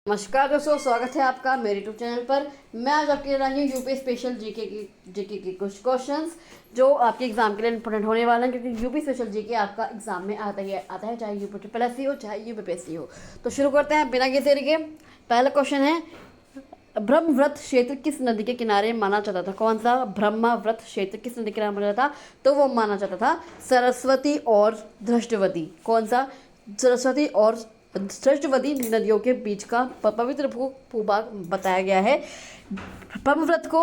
नमस्कार दोस्तों, स्वागत है आपका मेरे यूट्यूब चैनल पर। मैं आज आपके लिए लाई हूँ यूपी स्पेशल जीके के कुछ क्वेश्चंस जो आपके एग्जाम के लिए इंपॉर्टेंट होने वाले हैं, क्योंकि यूपी स्पेशल जीके आपका एग्जाम में आता है चाहे यूपी ट्रिपल एस सी हो चाहे यूपीपीएससी हो। तो शुरू करते हैं बिना किसी देरी के। पहला क्वेश्चन है, ब्रह्मव्रत क्षेत्र किस नदी के किनारे माना जाता था? कौन सा ब्रह्मव्रत क्षेत्र किस नदी के किनारे माना जाता था? तो वो माना जाता था सरस्वती और धृष्टवती। कौन सा? सरस्वती और धृष्टवती नदियों के बीच का पवित्र भूभाग बताया गया है। ब्रह्मव्रत को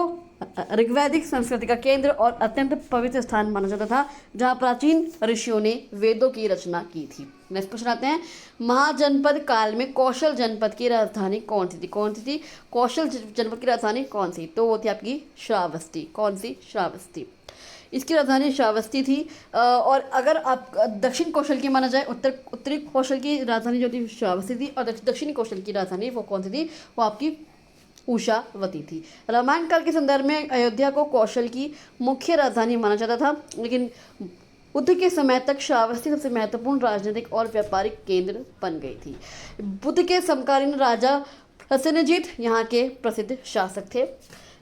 ऋग्वैदिक संस्कृति का केंद्र और अत्यंत पवित्र स्थान माना जाता था, जहाँ प्राचीन ऋषियों ने वेदों की रचना की थी। नेक्स्ट क्वेश्चन आते हैं, महाजनपद काल में कौशल जनपद की राजधानी कौन सी थी? कौन सी थी कौशल जनपद की राजधानी? कौन सी? तो वो थी आपकी श्रावस्ती। कौन सी? श्रावस्ती। इसकी राजधानी श्रावस्ती थी। और अगर आप दक्षिण कौशल की माना जाए, उत्तरी कौशल की राजधानी जो थी श्रावस्ती थी, और दक्षिणी कौशल की राजधानी वो कौन सी थी? वो आपकी उषावती थी। रामायण काल के संदर्भ में अयोध्या को कौशल की मुख्य राजधानी माना जाता था, लेकिन बुद्ध के समय तक श्रावस्ती सबसे महत्वपूर्ण राजनीतिक और व्यापारिक केंद्र बन गई थी। बुद्ध के समकालीन राजा प्रसेनजीत यहाँ के प्रसिद्ध शासक थे।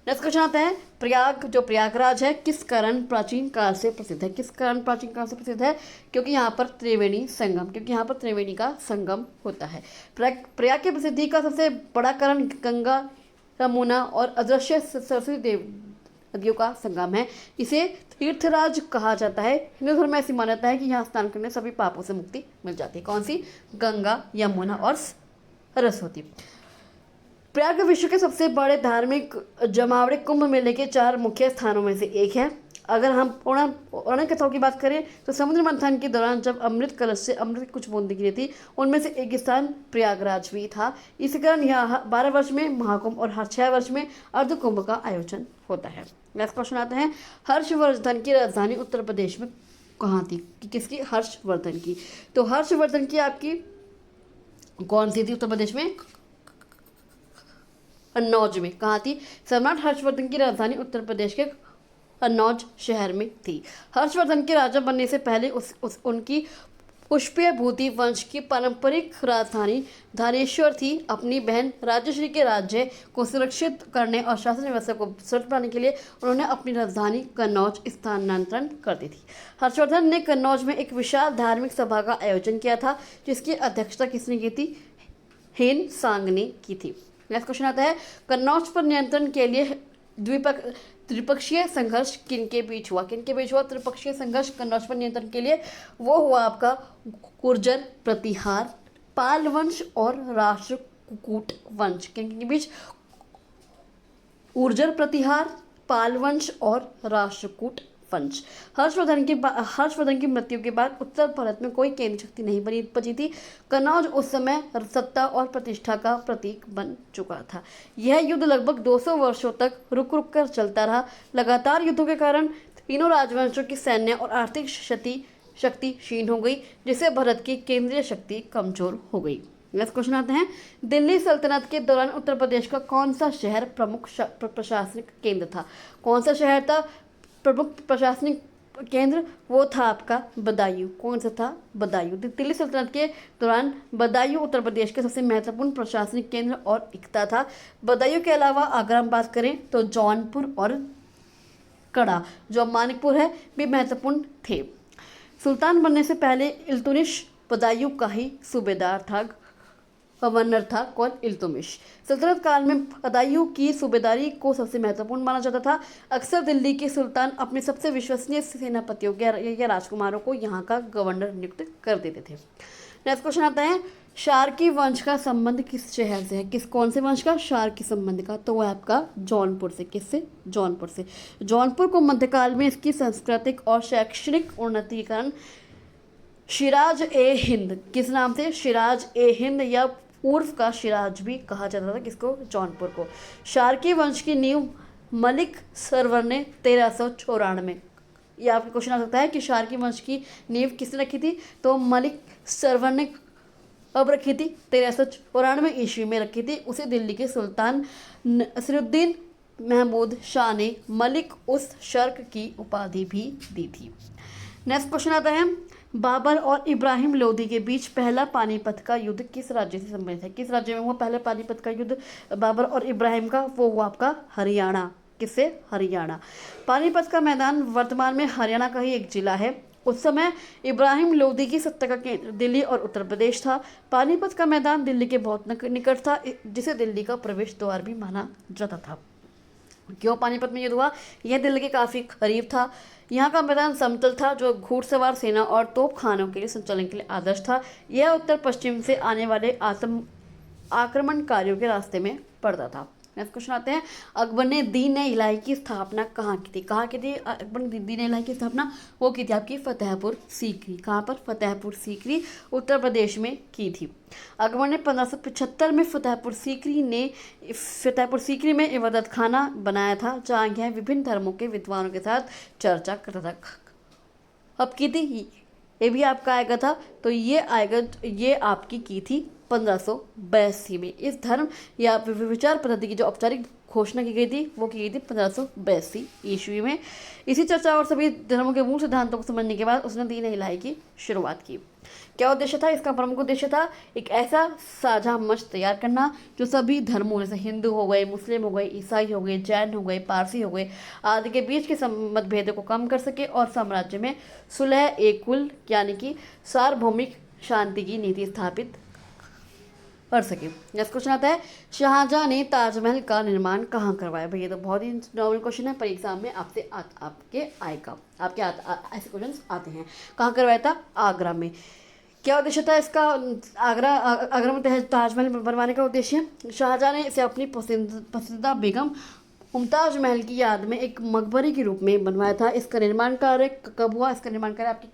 नेक्स्ट क्वेश्चन आता है, प्रयाग जो प्रयागराज है किस कारण प्राचीन काल से प्रसिद्ध है? किस कारण प्राचीन काल से प्रसिद्ध है? क्योंकि यहाँ पर त्रिवेणी का संगम होता है। प्रयाग की प्रसिद्धि का सबसे बड़ा कारण गंगा, यमुना और अदृश्य सरस्वती नदियों का संगम है। इसे तीर्थराज कहा जाता है। हिंदू धर्म में ऐसी मान्यता है कि यहाँ स्नान करने सभी पापों से मुक्ति मिल जाती है। कौन सी? गंगा, यमुना और सरस्वती। प्रयाग विश्व के सबसे बड़े धार्मिक जमावड़े कुंभ मेले के 4 मुख्य स्थानों में से एक है। अगर हम पौराणिक कथाओं की बात करें तो समुद्र मंथन के दौरान जब अमृत कलश से अमृत की कुछ बूंदें गिरी थी, उनमें से एक स्थान प्रयागराज भी था। इसी कारण यहाँ 12 वर्ष में महाकुंभ और हर 6 वर्ष में अर्धकुंभ का आयोजन होता है। नेक्स्ट क्वेश्चन आते हैं, हर्षवर्धन की राजधानी उत्तर प्रदेश में कहाँ थी? किसकी? हर्षवर्धन की। तो हर्षवर्धन की आपकी कौन सी थी उत्तर प्रदेश में? कन्नौज में। कहाँ थी? सम्राट हर्षवर्धन की राजधानी उत्तर प्रदेश के कन्नौज शहर में थी। हर्षवर्धन के राजा बनने से पहले उनकी पुष्पीय भूति वंश की पारंपरिक राजधानी धानेश्वर थी। अपनी बहन राजश्री के राज्य को सुरक्षित करने और शासन व्यवस्था को सुदृढ़ बनाने के लिए उन्होंने अपनी राजधानी कन्नौज स्थानांतरण कर दी थी। हर्षवर्धन ने कन्नौज में एक विशाल धार्मिक सभा का आयोजन किया था, जिसकी अध्यक्षता किसने की थी? हेन सांग ने की थी। नेक्स्ट क्वेश्चन आता है, कन्नौज पर नियंत्रण के लिए त्रिपक्षीय संघर्ष किनके बीच हुआ? किनके बीच हुआ त्रिपक्षीय संघर्ष कन्नौज पर नियंत्रण के लिए? वो हुआ आपका गुर्जर प्रतिहार, पाल वंश और राष्ट्रकूट वंश। किनके बीच? गुर्जर प्रतिहार, पाल वंश और राष्ट्रकूट वंश। हर्षवर्धन की मृत्यु के बाद उत्तर भारत में कोई केंद्र शक्ति नहीं बची थी। कन्नौज उस समय सत्ता और प्रतिष्ठा का प्रतीक बन चुका था। यह युद्ध लगभग 200 वर्षों तक रुक कर चलता रहा। लगातार युद्धों के कारण तीनों राजवंशों की सैन्य और आर्थिक शक्ति क्षीण हो गई, जिससे भारत की केंद्रीय शक्ति कमजोर हो गई। नेक्स्ट क्वेश्चन आते हैं, दिल्ली सल्तनत के दौरान उत्तर प्रदेश का कौन सा शहर प्रमुख प्रशासनिक केंद्र था? कौन सा शहर था प्रमुख प्रशासनिक केंद्र? वो था आपका बदायूं। कौन सा था? बदायूं। दिल्ली सल्तनत के दौरान बदायूं उत्तर प्रदेश के सबसे महत्वपूर्ण प्रशासनिक केंद्र और इकता था। बदायूं के अलावा अगर हम बात करें तो जौनपुर और कड़ा जो मानिकपुर है भी महत्वपूर्ण थे। सुल्तान बनने से पहले इल्तुतमिश बदायूं का ही सूबेदार था, गवर्नर था। कौन? इल्तुतमिश। सल्तनत काल में बदायूं की सूबेदारी को सबसे महत्वपूर्ण माना जाता था। अक्सर दिल्ली के सुल्तान अपने सबसे विश्वसनीय सेनापतियों या राजकुमारों को यहाँ का गवर्नर नियुक्त कर देते थे। नेक्स्ट क्वेश्चन आता है, शार्की वंश का संबंध किस शहर से है? कौन से वंश का? शार्की संबंध का। तो वह आपका जौनपुर से। किससे? जौनपुर से। जौनपुर को मध्यकाल में इसकी सांस्कृतिक और शैक्षणिक उन्नति के कारण शिराज ए हिंद, किस नाम से? शिराज ए हिंद या पूर्व का शिराज भी कहा जाता था। किसको? जौनपुर को। शार्की वंश की नींव मलिक सरवर ने 1394 में। यह आपका क्वेश्चन आ सकता है कि शार्की वंश की नींव किसने रखी थी? तो मलिक सरवर ने अब रखी थी 1394 ईस्वी में रखी थी। उसे दिल्ली के सुल्तान नसीरुद्दीन महमूद शाह ने मलिक उस शर्क की उपाधि भी दी थी। नेक्स्ट क्वेश्चन आता है, बाबर और इब्राहिम लोदी के बीच पहला पानीपत का युद्ध किस राज्य से संबंधित है? किस राज्य में हुआ पहला पानीपत का युद्ध बाबर और इब्राहिम का? वो हुआ आपका हरियाणा। किससे? हरियाणा। पानीपत का मैदान वर्तमान में हरियाणा का ही एक जिला है। उस समय इब्राहिम लोदी की सत्ता का केंद्र दिल्ली और उत्तर प्रदेश था। पानीपत का मैदान दिल्ली के बहुत निकट था, जिसे दिल्ली का प्रवेश द्वार भी माना जाता था। क्यों पानीपत में युद्ध हुआ? यह दिल्ली के काफ़ी करीब था। यहाँ का मैदान समतल था, जो घुड़सवार सेना और तोपखानों के लिए संचालन के लिए आदर्श था। यह उत्तर पश्चिम से आने वाले आक्रमणकारियों के रास्ते में पड़ता था। नेक्स्ट क्वेश्चन आते हैं, अकबर ने दीन इलाही की स्थापना कहाँ की थी? कहाँ की थी अकबर ने दीन इलाही की स्थापना? वो की थी आपकी फतेहपुर सीकरी। कहाँ पर? फतेहपुर सीकरी, उत्तर प्रदेश में की थी। अकबर ने 1575 में फतेहपुर सीकरी में इबादत खाना बनाया था, जहाँ यह विभिन्न धर्मों के विद्वानों के साथ चर्चा करता था। अब की थी ये भी आपका आएगा था, तो ये आएगा, ये आपकी की थी 1582 में। इस धर्म या विचार पद्धति की जो औपचारिक घोषणा की गई थी वो की गई थी 1582 ईस्वी में। इसी चर्चा और सभी धर्मों के मूल सिद्धांतों को समझने के बाद उसने दीन इलाही की शुरुआत की। क्या उद्देश्य था इसका? प्रमुख उद्देश्य था एक ऐसा साझा मंच तैयार करना जो सभी धर्मों, जैसे हिंदू हो गए, मुस्लिम हो गए, ईसाई हो गए, जैन हो गए, पारसी हो गए आदि के बीच के मतभेदों को कम कर सके और साम्राज्य में सुलह ए कुल यानी कि सार्वभौमिक शांति की नीति स्थापित कर सके। नेक्स्ट क्वेश्चन आता है, शाहजहां ने ताजमहल का निर्माण कहाँ करवाया? भैया तो बहुत ही नॉर्मल क्वेश्चन है, पर एग्जाम में आपसे आपके आएगा, ऐसे क्वेश्चन आते हैं। कहाँ करवाया था? आगरा में। क्या उद्देश्य था इसका? आगरा में ताजमहल बनवाने का उद्देश्य, शाहजहां ने इसे अपनी पसंदीदा बेगम मुमताज महल की याद में एक मकबरे के रूप में बनवाया था। इसका निर्माण कार्य कब हुआ? इसका निर्माण कार्य आपकी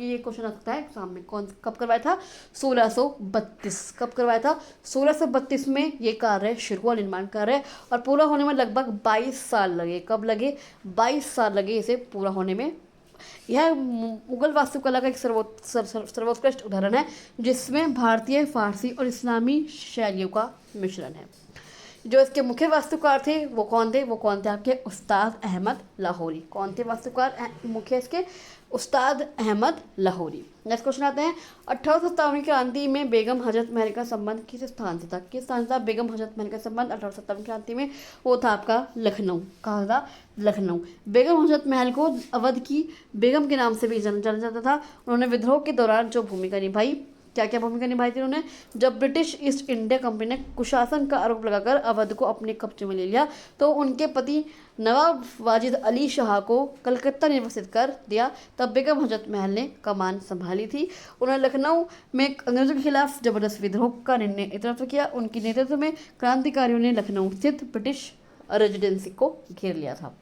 ये क्वेश्चन आ सकता है एग्जाम में, कब करवाया था? 1632। कब करवाया था? 1632 में ये कार्य शुरू हुआ, निर्माण कार्य, और पूरा होने में लगभग 22 साल लगे। कब लगे? 22 साल लगे इसे पूरा होने में। यह मुगल वास्तुकला का एक सर्वोत्कृष्ट उदाहरण है, जिसमें भारतीय, फारसी और इस्लामी शैलियों का मिश्रण है। जो इसके मुख्य वास्तुकार थे वो कौन थे? आपके उस्ताद अहमद लाहौरी। कौन थे वास्तुकार मुख्य इसके? उस्ताद अहमद लाहौरी। नेक्स्ट क्वेश्चन आते हैं, 1857 क्रांति में बेगम हजरत महल का संबंध किस स्थान से था? किस स्थान से था बेगम हजरत महल का संबंध 1857 क्रांति में? वो था आपका लखनऊ। कहा था? लखनऊ। बेगम हजरत महल को अवध की बेगम के नाम से भी जाना जाता था। उन्होंने विद्रोह के दौरान जो भूमिका निभाई, क्या क्या भूमिका निभाई थी उन्होंने? जब ब्रिटिश ईस्ट इंडिया कंपनी ने कुशासन का आरोप लगाकर अवध को अपने कब्जे में ले लिया, तो उनके पति नवाब वाजिद अली शाह को कलकत्ता निर्वासित कर दिया। तब बेगम हजरत महल ने कमान संभाली थी। उन्होंने लखनऊ में अंग्रेजों के खिलाफ जबरदस्त विद्रोह का नेतृत्व किया। उनके नेतृत्व में क्रांतिकारियों ने लखनऊ स्थित ब्रिटिश रेजिडेंसी को घेर लिया था।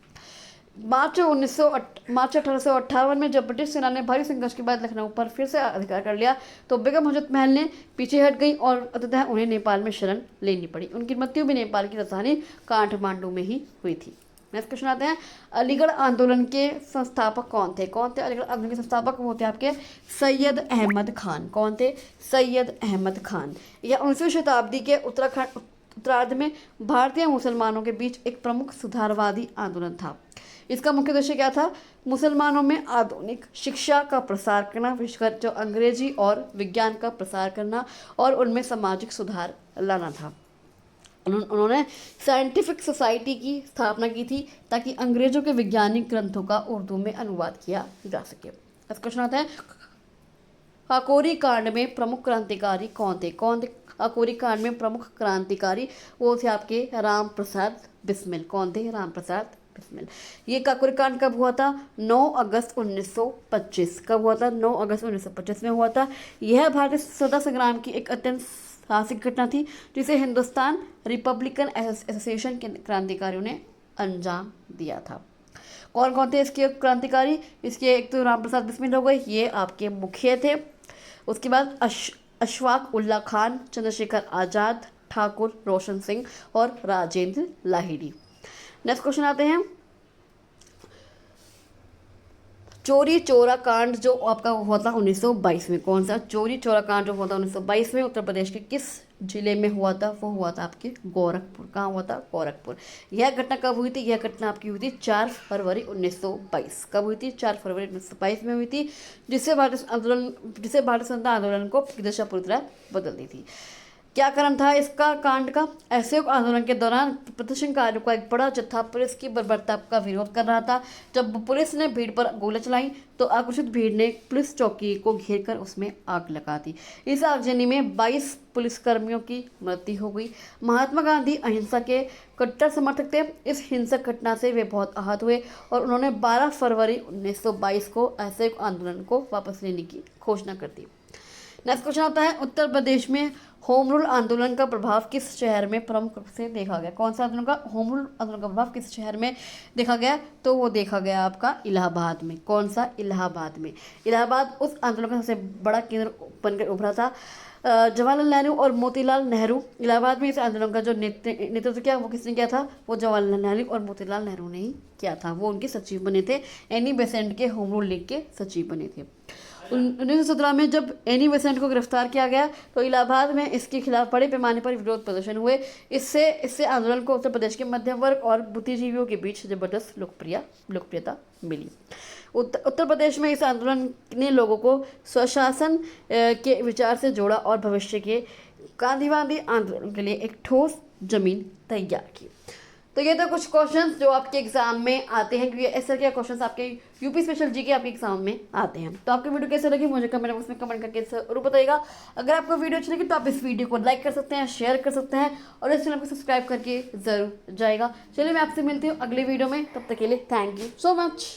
मार्च 1858 में जब ब्रिटिश सेना ने भारी संघर्ष के बाद लखनऊ पर फिर से अधिकार कर लिया, तो बेगम हजरत महल ने पीछे हट गई और अंततः उन्हें नेपाल में शरण लेनी पड़ी। उनकी मृत्यु भी नेपाल की राजधानी काठमांडू में ही हुई थी। नेक्स्ट क्वेश्चन आते हैं, अलीगढ़ आंदोलन के संस्थापक कौन थे? अलीगढ़ आंदोलन के संस्थापक वो थे आपके सैयद अहमद खान। कौन थे? सैयद अहमद खान। यह 19वीं शताब्दी के उत्तरार्ध में भारतीय मुसलमानों के बीच एक प्रमुख सुधारवादी आंदोलन था। इसका मुख्य उद्देश्य क्या था? मुसलमानों में आधुनिक शिक्षा का प्रसार करना, विशेषकर जो अंग्रेजी और विज्ञान का प्रसार करना, और उनमें सामाजिक सुधार लाना था। उन्होंने साइंटिफिक सोसाइटी की स्थापना की थी ताकि अंग्रेजों के वैज्ञानिक ग्रंथों का उर्दू में अनुवाद किया जा सके। इस क्वेश्चन आता है, काकोरी कांड में प्रमुख क्रांतिकारी कौन थे? काकोरी कांड में प्रमुख क्रांतिकारी वो थे आपके राम प्रसाद बिस्मिल। कौन थे? राम प्रसाद बिस्मिल। ये काकोरी कांड कब हुआ था? 9 अगस्त 1925। कब हुआ था? 9 अगस्त 1925 में हुआ था। यह भारतीय स्वतंत्रता संग्राम की एक अत्यंत साहसिक घटना थी, जिसे हिंदुस्तान रिपब्लिकन एसोसिएशन के क्रांतिकारियों ने अंजाम दिया था। कौन कौन थे इसके क्रांतिकारी? इसके एक तो राम प्रसाद बिस्मिल हो गए, ये आपके मुखिया थे। उसके बाद अशफाक उल्ला खान, चंद्रशेखर आज़ाद, ठाकुर रोशन सिंह और राजेंद्र लाहिड़ी। नेक्स्ट क्वेश्चन आते हैं, चोरी चोरा कांड जो आपका हुआ था 1922 में। कौन सा चोरी चोरा कांड जो हुआ था 1922 में उत्तर प्रदेश के किस जिले में हुआ था? वो हुआ था आपके गोरखपुर। कहाँ हुआ था? गोरखपुर। यह घटना कब हुई थी? यह घटना आपकी हुई थी 4 फरवरी 1922। कब हुई थी? 4 फरवरी 1922 में हुई थी, जिससे भारत स्वतंत्रता आंदोलन को की दिशा पूरी तरह बदल दी थी। क्या कारण था इसका कांड का? असहयोग आंदोलन के दौरान प्रदर्शनकारियों का एक बड़ा जत्था पुलिस की बर्बरता का विरोध कर रहा था। जब पुलिस ने भीड़ पर गोली चलाई तो आक्रोशित भीड़ ने पुलिस चौकी को घेर कर उसमें आग लगा दी। इस आगजनी में 22 पुलिसकर्मियों की मृत्यु हो गई। महात्मा गांधी अहिंसा के कट्टर समर्थक थे। इस हिंसक घटना से वे बहुत आहत हुए और उन्होंने 12 फरवरी 1922 को असहयोग आंदोलन को वापस लेने की घोषणा कर दी। नेक्स्ट क्वेश्चन आता है, उत्तर प्रदेश में होम रूल आंदोलन का प्रभाव किस शहर में प्रमुख रूप से देखा गया? कौन सा आंदोलन का होम रूल आंदोलन का प्रभाव किस शहर में देखा गया? तो वो देखा गया आपका इलाहाबाद में। कौन सा? इलाहाबाद में। इलाहाबाद उस आंदोलन का सबसे बड़ा केंद्र बनकर उभरा था। जवाहरलाल नेहरू और मोतीलाल नेहरू, इलाहाबाद में इस आंदोलन का जो नेतृत्व किया वो किसने किया था? वो जवाहरलाल नेहरू और मोतीलाल नेहरू ने ही किया था। वो उनके सचिव बने थे। एनी बेसेंट के होम रूल लीग के सचिव बने थे। 1917 में जब एनी बेसेंट को गिरफ्तार किया गया तो इलाहाबाद में इसके खिलाफ बड़े पैमाने पर विरोध प्रदर्शन हुए। इससे आंदोलन को उत्तर प्रदेश के मध्यम वर्ग और बुद्धिजीवियों के बीच जबरदस्त लोकप्रियता मिली। उत्तर प्रदेश में इस आंदोलन ने लोगों को स्वशासन के विचार से जोड़ा और भविष्य के गांधीवादी आंदोलन के लिए एक ठोस जमीन तैयार की। तो ये तो कुछ क्वेश्चंस जो आपके एग्जाम में आते हैं, क्योंकि ऐसे क्या क्वेश्चंस आपके यूपी स्पेशल जी के आपके एग्जाम में आते हैं। तो आपकी वीडियो कैसे लगी मुझे कमेंट बॉक्स में कमेंट करके जरूर बताइएगा। अगर आपको वीडियो अच्छी लगी तो आप इस वीडियो को लाइक कर सकते हैं, शेयर कर सकते हैं और इस चैनल को सब्सक्राइब करके जरूर जाएगा। चलिए मैं आपसे मिलती हूँ अगले वीडियो में, तब तक के लिए थैंक यू सो मच।